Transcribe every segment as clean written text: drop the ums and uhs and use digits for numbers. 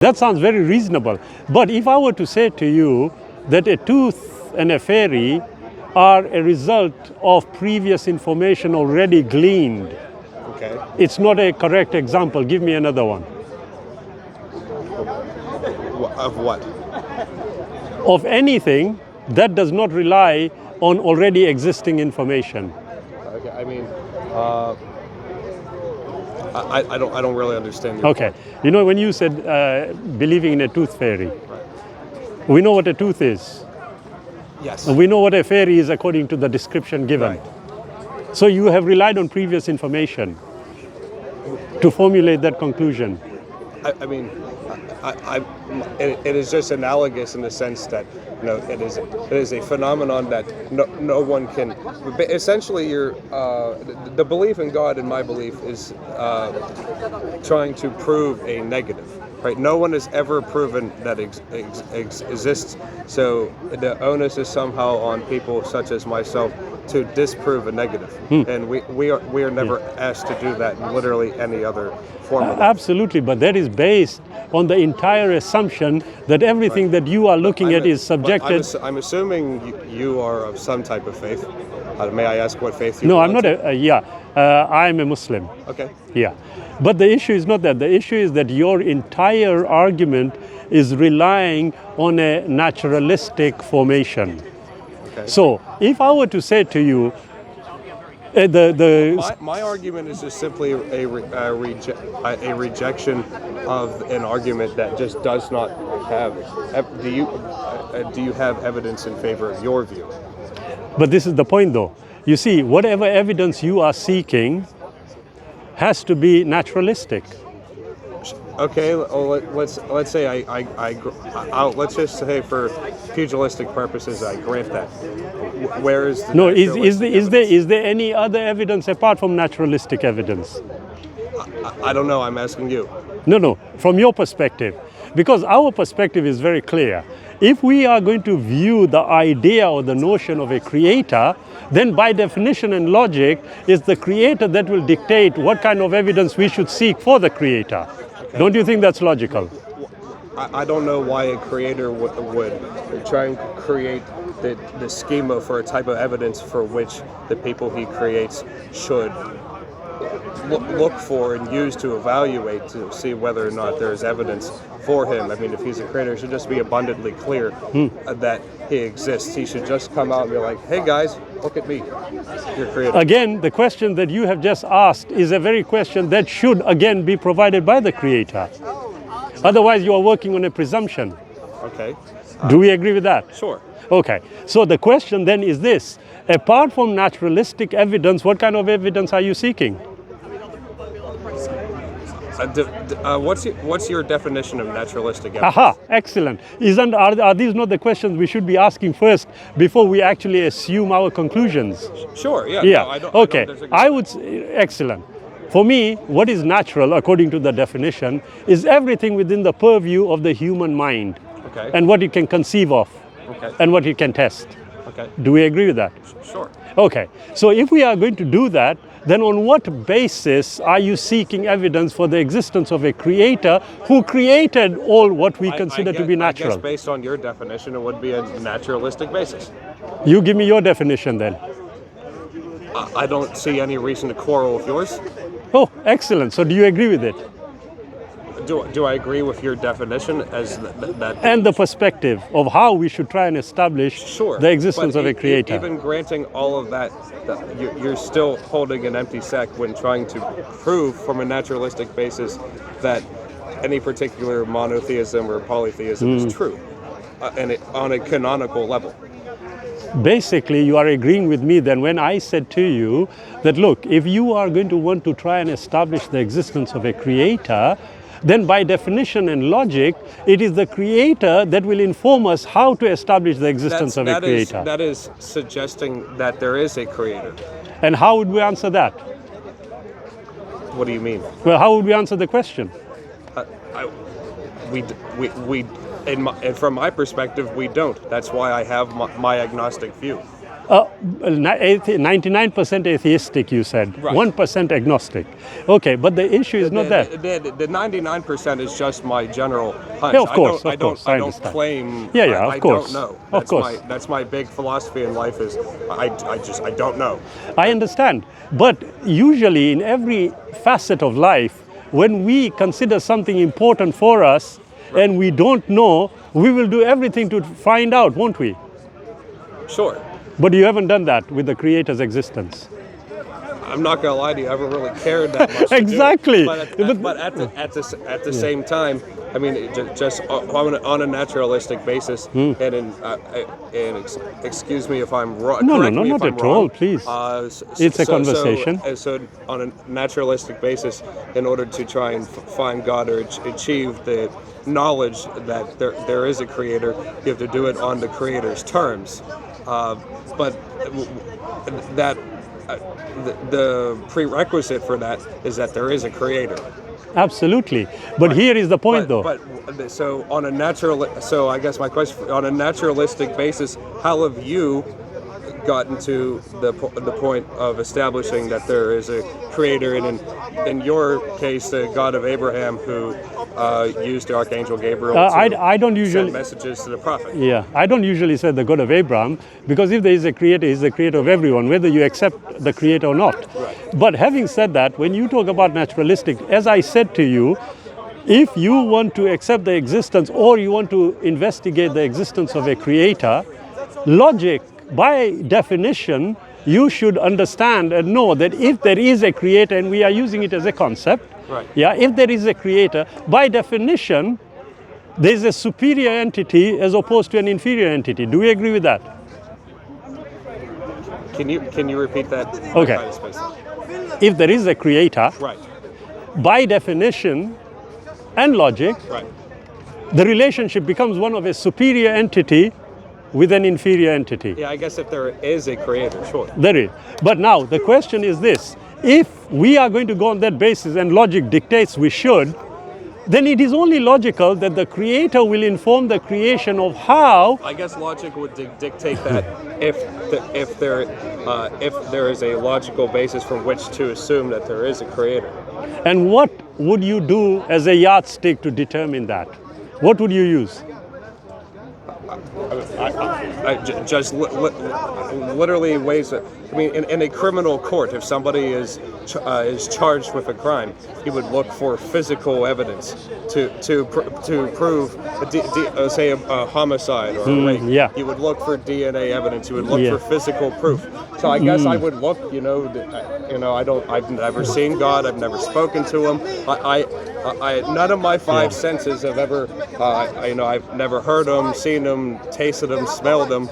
That sounds very reasonable. But if I were to say to you that a tooth and a fairy are a result of previous information already gleaned, Okay. it's not a correct example. Give me another one. Of what? Of anything that does not rely on already existing information. Okay. I mean, I don't really understand your Okay. point. You know, when you said believing in a tooth fairy, we know what a tooth is. Yes. And we know what a fairy is according to the description given. Right. So you have relied on previous information to formulate that conclusion. I mean, it is just analogous in the sense that it is a phenomenon that no one can. Essentially, the belief in God, in my belief, is trying to prove a negative. Right? No one has ever proven that exists. So the onus is somehow on people such as myself to disprove a negative, and we are never asked to do that in literally any other form of life. Absolutely, but that is based on the entire assumption that everything that you are looking at is subjected. I'm assuming you are of some type of faith. May I ask what faith you No, belong I'm not to? I'm a Muslim. Okay. Yeah. But the issue is not that. The issue is that your entire argument is relying on a naturalistic formation. Okay. So, if I were to say to you, My argument is just simply a rejection of an argument that just does not have. Do you have evidence in favor of your view? But this is the point, though. You see, whatever evidence you are seeking has to be naturalistic. Okay, let's say let's just say for pugilistic purposes I grant that. Where is the No, is naturalistic there any other evidence apart from naturalistic evidence? I don't know. I'm asking you. No, from your perspective. Because our perspective is very clear. If we are going to view the idea or the notion of a creator, then by definition and logic, it's the creator that will dictate what kind of evidence we should seek for the creator. Okay. Don't you think that's logical? I don't know why a creator would try and create the schema for a type of evidence for which the people he creates should look for and use to evaluate to see whether or not there is evidence for him. I mean, if he's a creator, it should just be abundantly clear that he exists. He should just come out and be like, hey guys, look at me, you're a creator. Again, the question that you have just asked is a very question that should again be provided by the creator. Otherwise, you are working on a presumption. Okay. Do we agree with that? Sure. Okay. So the question then is this. Apart from naturalistic evidence, what kind of evidence are you seeking? What's your definition of naturalistic evidence? Aha, excellent. Are these not the questions we should be asking first before we actually assume our conclusions? Sure, yeah. Yeah, No, okay. I would say, excellent. For me, what is natural, according to the definition, is everything within the purview of the human mind. Okay. And what it can conceive of. Okay. And what it can test. Okay. Do we agree with that? Sure. Okay. So if we are going to do that, then on what basis are you seeking evidence for the existence of a creator who created all what we consider to be natural? I guess based on your definition, it would be a naturalistic basis. You give me your definition then. I don't see any reason to quarrel with yours. Oh, excellent. So do you agree with it? Do I agree with your definition as that? And the perspective of how we should try and establish the existence of a creator. Even granting all of that, you're still holding an empty sack when trying to prove from a naturalistic basis that any particular monotheism or polytheism is true, and on a canonical level. Basically, you are agreeing with me then when I said to you that, look, if you are going to want to try and establish the existence of a creator, then by definition and logic, it is the creator that will inform us how to establish the existence of a creator. That is suggesting that there is a creator. And how would we answer that? What do you mean? Well, how would we answer the question? And from my perspective, we don't. That's why I have my agnostic view. 99% atheistic, you said. Right. 1% agnostic. Okay, but the issue is not that. The 99% is just my general hunch. Yeah, of course, I don't understand. claim. Yeah, of course. I don't know. Of course. That's my big philosophy in life is I don't know. I understand. But usually in every facet of life, when we consider something important for us and we don't know, we will do everything to find out, won't we? Sure. But you haven't done that with the Creator's existence. I'm not gonna lie to you. I haven't really cared that much. Exactly. But at the same time, I mean, just on a naturalistic basis, and excuse me if I'm wrong. No, not at all. Please. It's a conversation. So on a naturalistic basis, in order to try and find God or achieve the knowledge that there is a Creator, you have to do it on the Creator's terms. But that the prerequisite for that is that there is a Creator. Absolutely. But here is the point, though. So I guess my question, on a naturalistic basis, how have you gotten to the point of establishing that there is a Creator, and in your case, the God of Abraham, who used the Archangel Gabriel to I don't usually send messages to the prophet? Yeah, I don't usually say the God of Abraham, because if there is a Creator, He's the Creator of everyone, whether you accept the Creator or not. Right. But having said that, when you talk about naturalistic, as I said to you, if you want to accept the existence or you want to investigate the existence of a Creator, logic, by definition, you should understand and know that if there is a Creator, and we are using it as a concept, right. Yeah, if there is a Creator, by definition, there is a superior entity as opposed to an inferior entity. Do we agree with that? Can you repeat that? Okay. If there is a Creator, Right. by definition and logic, Right. the relationship becomes one of a superior entity with an inferior entity. Yeah, I guess if there is a Creator, sure. There is. But now the question is this: if we are going to go on that basis and logic dictates we should, then it is only logical that the Creator will inform the creation of how. I guess logic would dictate that if there is a logical basis from which to assume that there is a Creator. And what would you do as a yardstick to determine that? What would you use? Just literally ways that, I mean, in a criminal court, if somebody is charged with a crime, you would look for physical evidence to prove, say, a homicide or a rape. Yeah. You would look for DNA evidence. You would look for physical proof. So I guess I would look. I've never seen God. I've never spoken to Him. None of my five senses have ever. I've never heard Him, seen Him, tasted Him, smelled Him.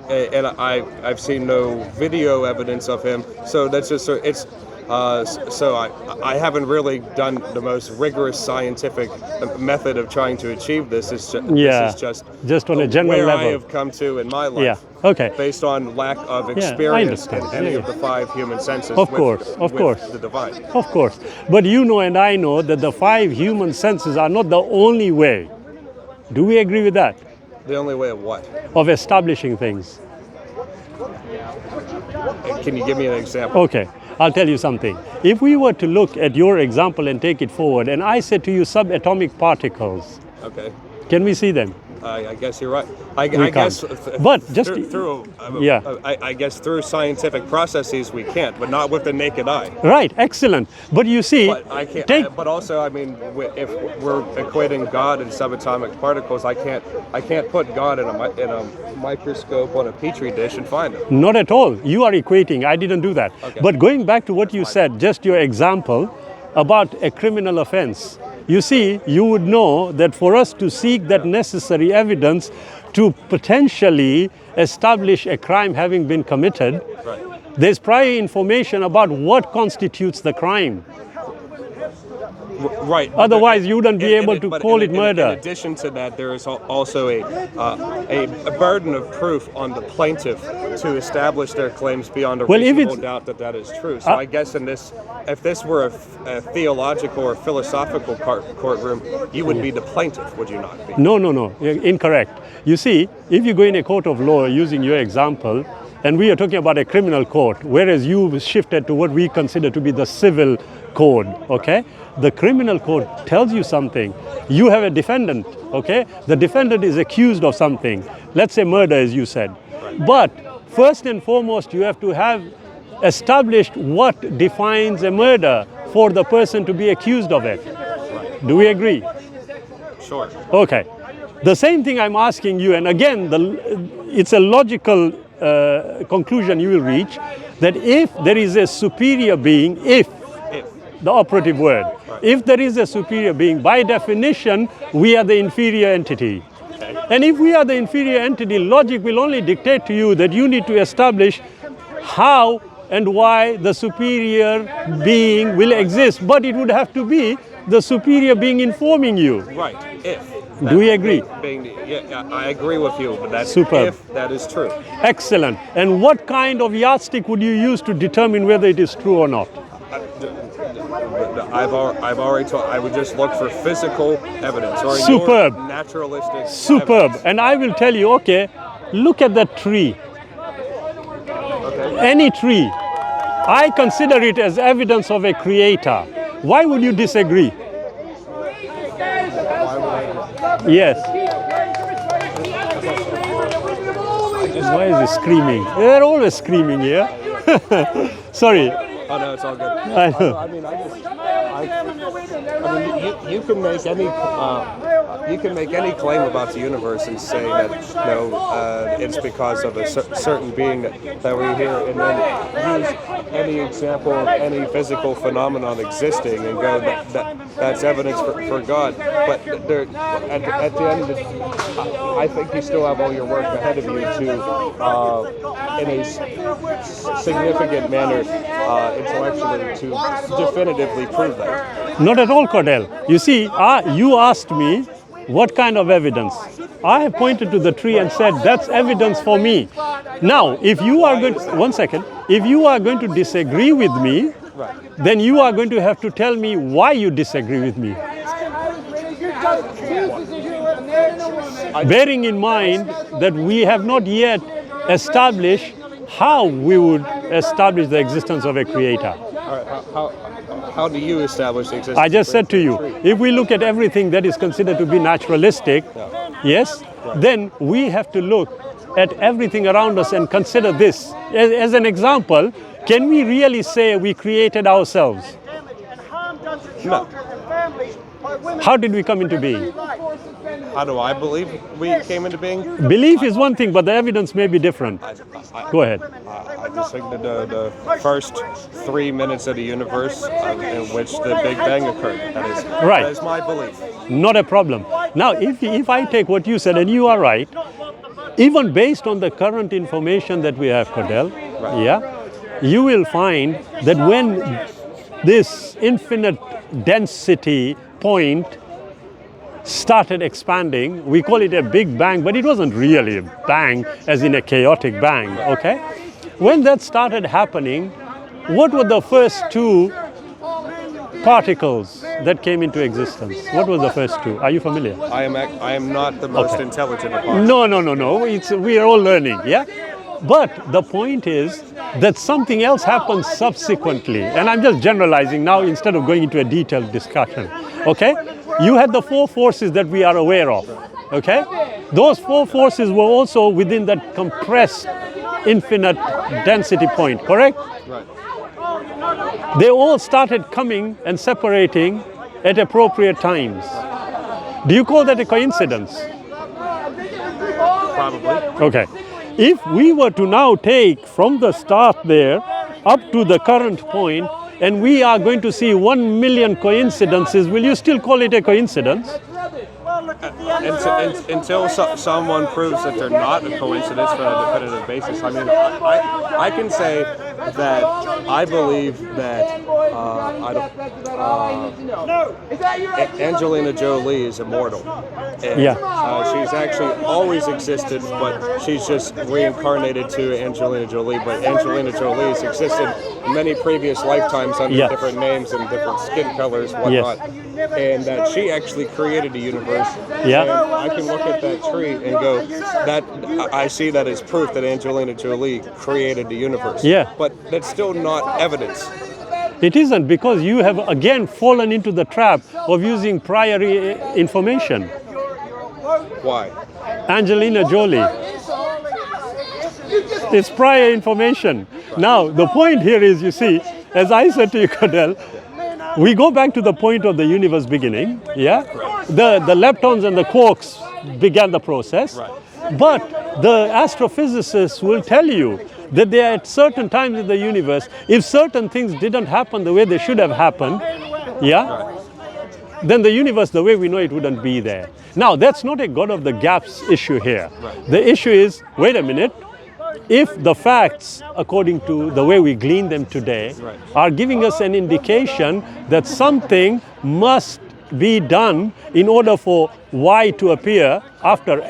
And I've seen no video evidence of Him. So that's just it's. So I haven't really done the most rigorous scientific method of trying to achieve this. This is just on a general where level. I have come to in my life. Yeah. Okay. Based on lack of I experience in understand. any of the five human senses. Of course. With the divine. Of course. But you know and I know that the five human senses are not the only way. Do we agree with that? The only way of what? Of establishing things. Can you give me an example? Okay. I'll tell you something. If we were to look at your example and take it forward, and I said to you subatomic particles, Okay. can we see them? I guess you're right. I can't. guess But just I guess through scientific processes we can't, but not with the naked eye. Right, excellent. But you see, But I can't. But also, I mean, if we're equating God and subatomic particles, I can't put God in a microscope on a petri dish and find him. not at all. You are equating. I didn't do that. Okay. But going back to what you said, just your example about a criminal offense. You see, you would know that for us to seek that necessary evidence to potentially establish a crime having been committed, Right. there's prior information about what constitutes the crime. Right. Otherwise, you wouldn't be able to call it murder. In addition to that, there is also a burden of proof on the plaintiff to establish their claims beyond a reasonable doubt that that is true. So I guess if this were a theological or philosophical courtroom, you would be the plaintiff, would you not be? No, incorrect. You see, if you go in a court of law, using your example, and we are talking about a criminal court, whereas you shifted to what we consider to be the civil code, okay? The criminal code tells you something. You have a defendant, okay? The defendant is accused of something. Let's say murder, as you said. But first and foremost, you have to have established what defines a murder for the person to be accused of it. Do we agree? Sure. Okay. The same thing I'm asking you, and again, it's a logical conclusion you will reach, that if there is a superior being, if the operative word, if there is a superior being, by definition, we are the inferior entity. Okay. And if we are the inferior entity, logic will only dictate to you that you need to establish how and why the superior being will exist, but it would have to be the superior being informing you. Right, if. Do we agree? Yeah, I agree with you, but that's superb. If that is true. Excellent. And what kind of yardstick would you use to determine whether it is true or not? I've already told. I would just look for physical evidence or superb. Naturalistic. Superb. Evidence. And I will tell you, okay, look at that tree. Okay. Any tree. I consider it as evidence of a creator. Why would you disagree? Yes. Why is he screaming? They're always screaming here. Sorry. Oh no, it's all good. I know. You can make any claim about the universe and say that it's because of a certain being that we hear, and then use any example of any physical phenomenon existing and go that's evidence for God. But at the end of I think you still have all your work ahead of you to, in a significant manner, intellectually, to definitively prove that. Not at all, Cordell. You see, you asked me what kind of evidence. I have pointed to the tree and said that's evidence for me. Now, if you are going to, one second, if you are going to disagree with me, then you are going to have to tell me why you disagree with me. Bearing in mind that we have not yet established how we would establish the existence of a creator. How do you establish the existence? I just said to you, if we look at everything that is considered to be naturalistic, yes, then we have to look at everything around us and consider this. As an example, can we really say we created ourselves? No. How did we come into being? How do I believe we came into being? Belief is one thing, but the evidence may be different. Go ahead. I just think that the first 3 minutes of the universe in which the Big Bang occurred. That is my belief. Not a problem. Now, if I take what you said, and you are right, even based on the current information that we have, Cordell, you will find that when this infinite density point started expanding, we call it a big bang, but it wasn't really a bang as in a chaotic bang, okay? When that started happening, what were the first two particles that came into existence? What was the first two? Are you familiar? I am not the most intelligent of us. No. We are all learning, yeah? But the point is that something else happens subsequently. And I'm just generalizing now instead of going into a detailed discussion, okay? You had the four forces that we are aware of, okay? Those four forces were also within that compressed infinite density point, correct? Right. They all started coming and separating at appropriate times. Do you call that a coincidence? Probably. Okay. If we were to now take from the start there up to the current point, and we are going to see 1 million coincidences, will you still call it a coincidence? Until someone proves that they're not a coincidence on a definitive basis. I mean, I can say that I believe that Angelina Jolie is immortal. And, she's actually always existed, but she's just reincarnated to Angelina Jolie. But Angelina Jolie has existed in many previous lifetimes under different names and different skin colors, whatnot. And that she actually created a universe. And I can look at that tree and go, that I see that as proof that Angelina Jolie created the universe. But that's still not evidence. It isn't, because you have again fallen into the trap of using prior information. Why? Angelina Jolie. It's prior information. Now, the point here is, you see, as I said to you, Cadell, we go back to the point of the universe beginning, The leptons and the quarks began the process, but the astrophysicists will tell you that there are at certain times in the universe, if certain things didn't happen the way they should have happened, then the universe, the way we know it, wouldn't be there. Now, that's not a God of the gaps issue here. The issue is, wait a minute, if the facts, according to the way we glean them today, are giving us an indication that something must be done in order for Y to appear after